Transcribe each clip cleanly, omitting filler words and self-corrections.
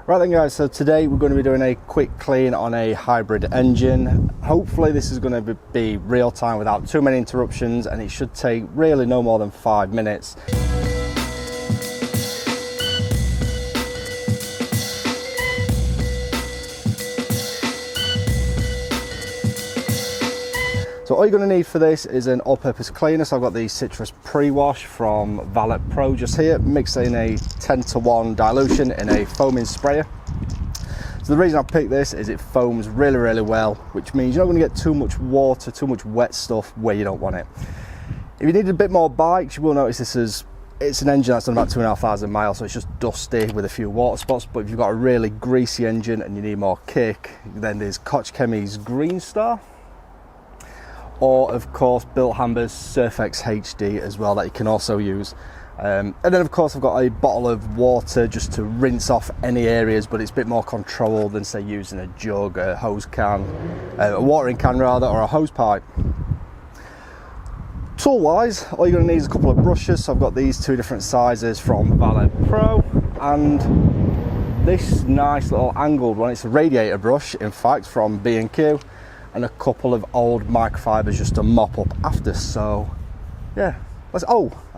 Right then guys, so today we're going to be doing a quick clean on a hybrid engine. Hopefully this is going to be real time without too many interruptions, and it should take really no more than 5 minutes. So all you're going to need for this is an all-purpose cleaner. So I've got the citrus pre-wash from Valet Pro just here, mixed in a 10:1 dilution in a foaming sprayer. So the reason I picked this is it foams really well, which means you're not going to get too much water, too much wet stuff where you don't want it. If you need a bit more bikes, you will notice it's an engine that's done about 2,500 miles, so it's just dusty with a few water spots. But if you've got a really greasy engine and you need more kick, then there's Koch Chemi's Green Star. Or of course Bill Hamber's Surfex HD as well that you can also use. And then of course I've got a bottle of water just to rinse off any areas, but it's a bit more controlled than say using a jug, a hose can, a watering can rather, or a hose pipe. Tool wise, all you're going to need is a couple of brushes. So I've got these two different sizes from Valet Pro, and this nice little angled one. It's a radiator brush in fact from B&Q. And a couple of old microfibers just to mop up after. So yeah, and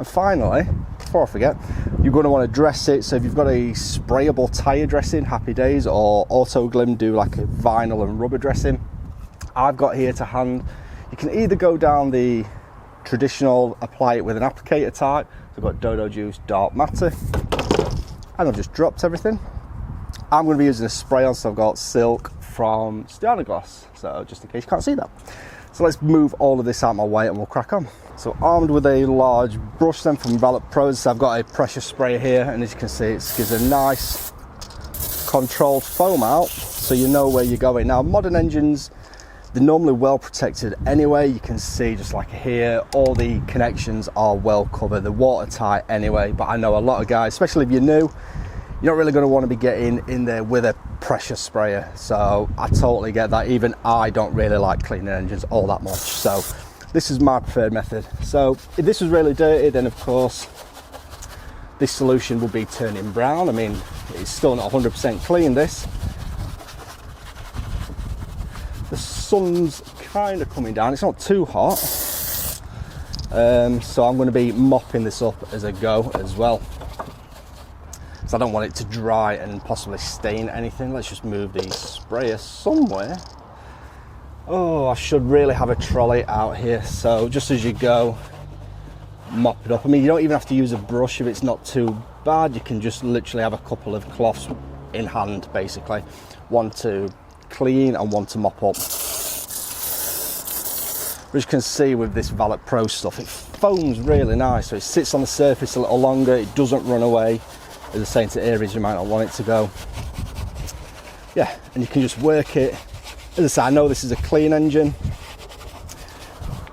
finally, before I forget, you're going to want to dress it. So if you've got a sprayable tire dressing, happy days, or Autoglym do like a vinyl and rubber dressing, I've got here to hand. You can either go down the traditional, apply it with an applicator type. So I've got Dodo Juice Dark Matter, and I've just dropped everything. I'm going to be using a spray on, so I've got Silk from Glass, so just in case you can't see that. So let's move all of this out of my way and we'll crack on. So armed with a large brush then from Valet Pro, so I've got a pressure sprayer here, and as you can see it gives a nice controlled foam out so you know where you're going. Now modern engines, they're normally well protected anyway. You can see just like here, all the connections are well covered, they're watertight anyway, but I know a lot of guys, especially if you're new, you're not really going to want to be getting in there with a pressure sprayer. So I totally get that. Even I don't really like cleaning engines all that much. So this is my preferred method. So if this was really dirty, then of course this solution will be turning brown. I mean, it's still not 100% clean, this. The sun's kind of coming down. It's not too hot. So I'm going to be mopping this up as I go as well. So I don't want it to dry and possibly stain anything. Let's just move the sprayer somewhere. Oh, I should really have a trolley out here. So just as you go, mop it up. I mean, you don't even have to use a brush if it's not too bad. You can just literally have a couple of cloths in hand, basically. One to clean and one to mop up. As you can see with this Valet Pro stuff, it foams really nice. So it sits on the surface a little longer, it doesn't run away. As I say, into areas you might not want it to go. Yeah, and you can just work it. As I say, I know this is a clean engine,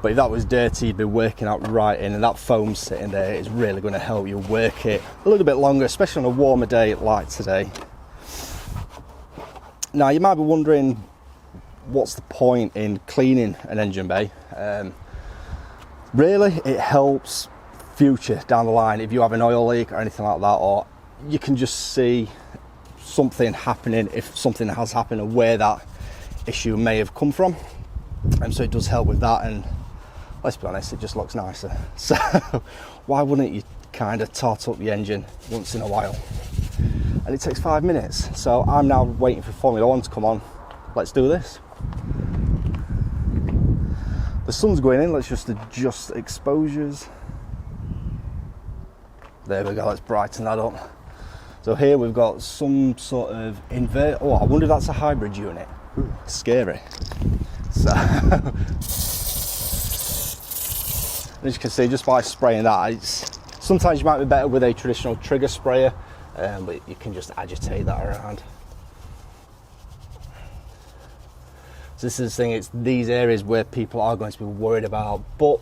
but if that was dirty, you'd be working out right in, and that foam sitting there is really going to help you work it a little bit longer, especially on a warmer day like today. Now, you might be wondering, what's the point in cleaning an engine bay? Really, it helps future down the line if you have an oil leak or anything like that, or you can just see something happening if something has happened and where that issue may have come from. And so it does help with that, and let's be honest, it just looks nicer. So why wouldn't you kind of tart up the engine once in a while? And it takes 5 minutes. So I'm now waiting for Formula 1 to come on. Let's do this. The sun's going in, let's just adjust exposures. There we go, let's brighten that up. So here we've got some sort of invert. Oh, I wonder if that's a hybrid unit. Ooh, scary. So, as you can see, just by spraying that, sometimes you might be better with a traditional trigger sprayer, but you can just agitate that around. So this is the thing, it's these areas where people are going to be worried about, but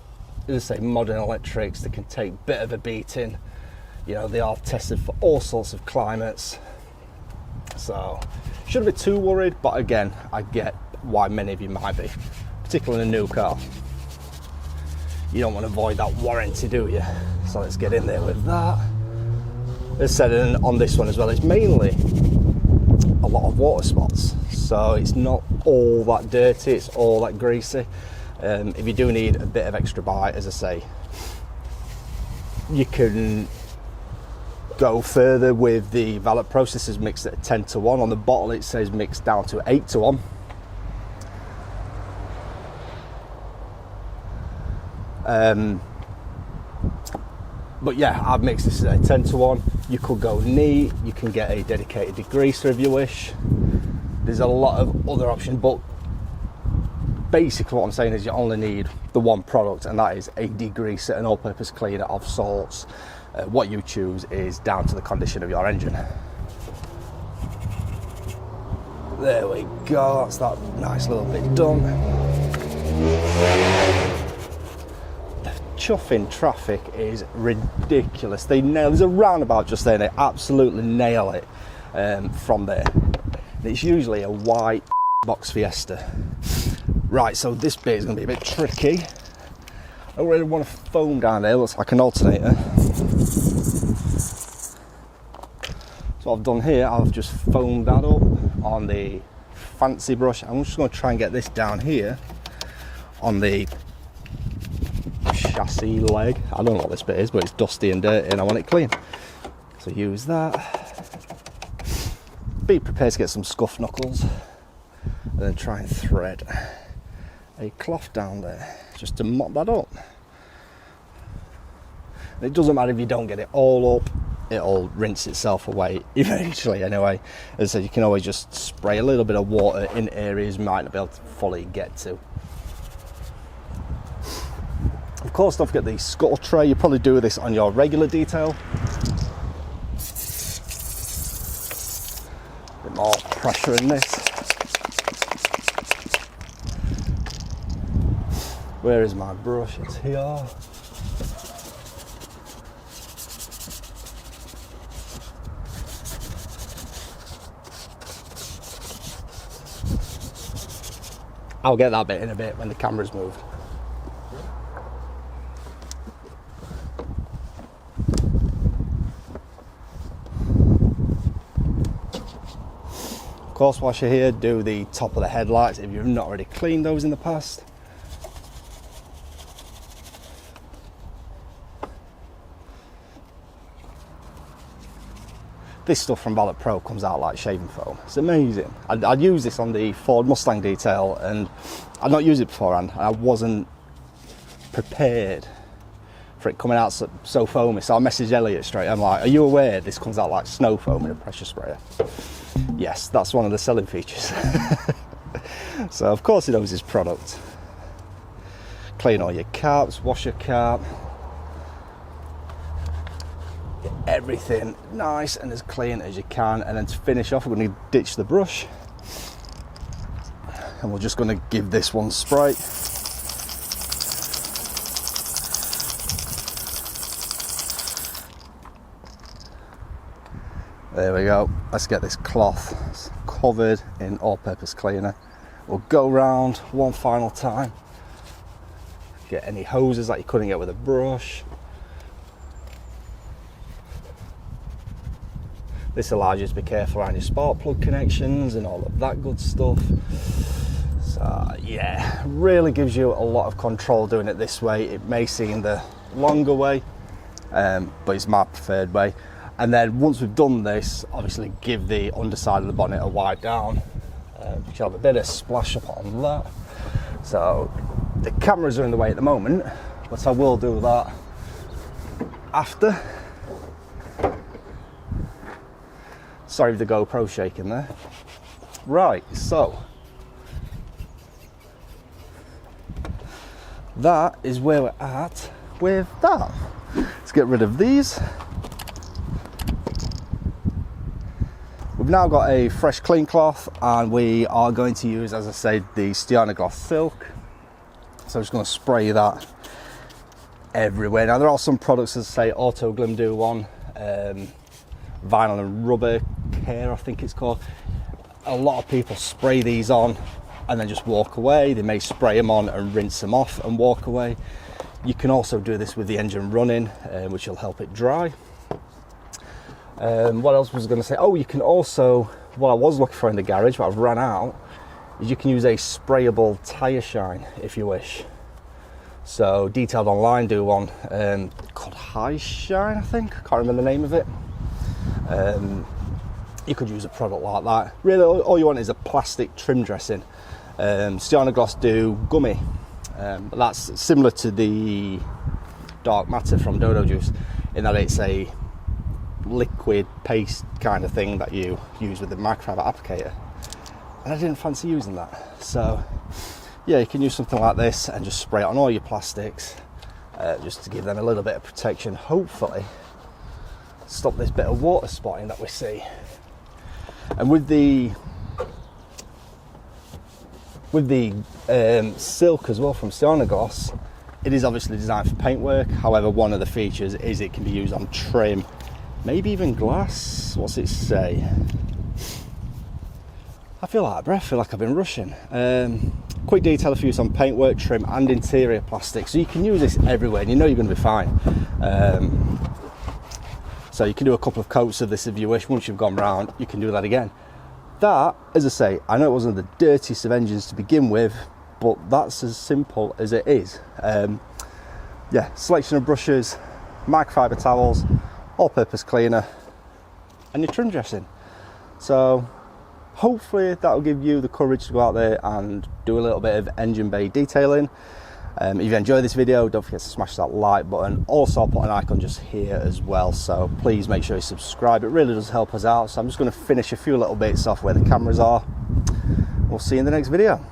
as I say, modern electrics, they can take a bit of a beating. You know, they are tested for all sorts of climates, so shouldn't be too worried. But again, I get why many of you might be, particularly in a new car. You don't want to avoid that warranty, do you? So let's get in there with that. As said on this one as well, it's mainly a lot of water spots, so it's not all that dirty, it's all that greasy. If you do need a bit of extra bite, as I say, you can go further with the Valet Pro. This is mixed at 10:1. On the bottle it says mixed down to 8:1. But yeah, I've mixed this at 10:1. You could go neat, you can get a dedicated degreaser if you wish. There's a lot of other options, but basically what I'm saying is you only need the one product, and that is a degreaser, an all-purpose cleaner of sorts. What you choose is down to the condition of your engine. There we go, that's that nice little bit done. The chuffing traffic is ridiculous. There's a roundabout just there, and they absolutely nail it from there. It's usually a white box Fiesta. Right, so this bit is going to be a bit tricky. I don't really want to foam down there, looks like an alternator. So what I've done here, I've just foamed that up on the fancy brush. I'm just going to try and get this down here on the chassis leg. I don't know what this bit is, but it's dusty and dirty and I want it clean. So use that. Be prepared to get some scuff knuckles, and then try and thread a cloth down there just to mop that up. And it doesn't matter if you don't get it all up, it'll rinse itself away eventually anyway. As I said, you can always just spray a little bit of water in areas you might not be able to fully get to. Of course, don't forget the scuttle tray. You probably do this on your regular detail. A bit more pressure in this. Where is my brush? It's here. I'll get that bit in a bit when the camera's moved. Of course, whilst you're here, do the top of the headlights if you've not already cleaned those in the past. This stuff from Valet Pro comes out like shaving foam. It's amazing. I'd used this on the Ford Mustang detail and I'd not used it beforehand. I wasn't prepared for it coming out so foamy. So I messaged Elliot straight. I'm like, are you aware this comes out like snow foam in a pressure sprayer? Yes, that's one of the selling features. So of course he knows his product. Clean all your caps, wash your cap. Everything nice and as clean as you can, and then to finish off we're going to ditch the brush and we're just going to give this one spray. There we go. Let's get this cloth covered in all-purpose cleaner. We'll go round one final time, get any hoses that you couldn't get with a brush. This allows you to be careful around your spark plug connections and all of that good stuff. So yeah, really gives you a lot of control doing it this way. It may seem the longer way, but it's my preferred way. And then once we've done this, obviously give the underside of the bonnet a wipe down. You should have a bit of splash up on that. So the cameras are in the way at the moment, but I will do that after. Sorry if the GoPro's shaking there. Right, so that is where we're at with that. Let's get rid of these. We've now got a fresh clean cloth and we are going to use, as I said, the Stiana Gloss Silk. So I'm just going to spray that everywhere. Now there are some products, as I say, Auto Glim do one, vinyl and rubber care I think it's called. A lot of people spray these on and then just walk away. They may spray them on and rinse them off and walk away. You can also do this with the engine running, which will help it dry. What else was I going to say? Oh, you can also what I was looking for in the garage, but I've run out, is you can use a sprayable tyre shine if you wish. So Detailed Online do one called High Shine, I think. I can't remember the name of it. You could use a product like that. Really, all you want is a plastic trim dressing. Cyanoglast do gummy, but that's similar to the Dark Matter from Dodo Juice, in that it's a liquid paste kind of thing that you use with the microfiber applicator, and I didn't fancy using that. So yeah, you can use something like this and just spray it on all your plastics, just to give them a little bit of protection, hopefully stop this bit of water spotting that we see. And with the silk as well from Cyanoglast, it is obviously designed for paintwork. However, one of the features is it can be used on trim, maybe even glass. What's it say? I feel out of breath, I feel like I've been rushing. Quick detail for use on paintwork, trim and interior plastic. So you can use this everywhere and you know you're going to be fine. So you can do a couple of coats of this if you wish. Once you've gone round, you can do that again. That, as I say, I know it wasn't the dirtiest of engines to begin with, but that's as simple as it is. Yeah, selection of brushes, microfiber towels, all-purpose cleaner, and your trim dressing. So hopefully that'll give you the courage to go out there and do a little bit of engine bay detailing. If you enjoyed this video, don't forget to smash that like button. Also, I'll put an icon just here as well, so please make sure you subscribe. It really does help us out. So I'm just going to finish a few little bits off where the cameras are. We'll see you in the next video.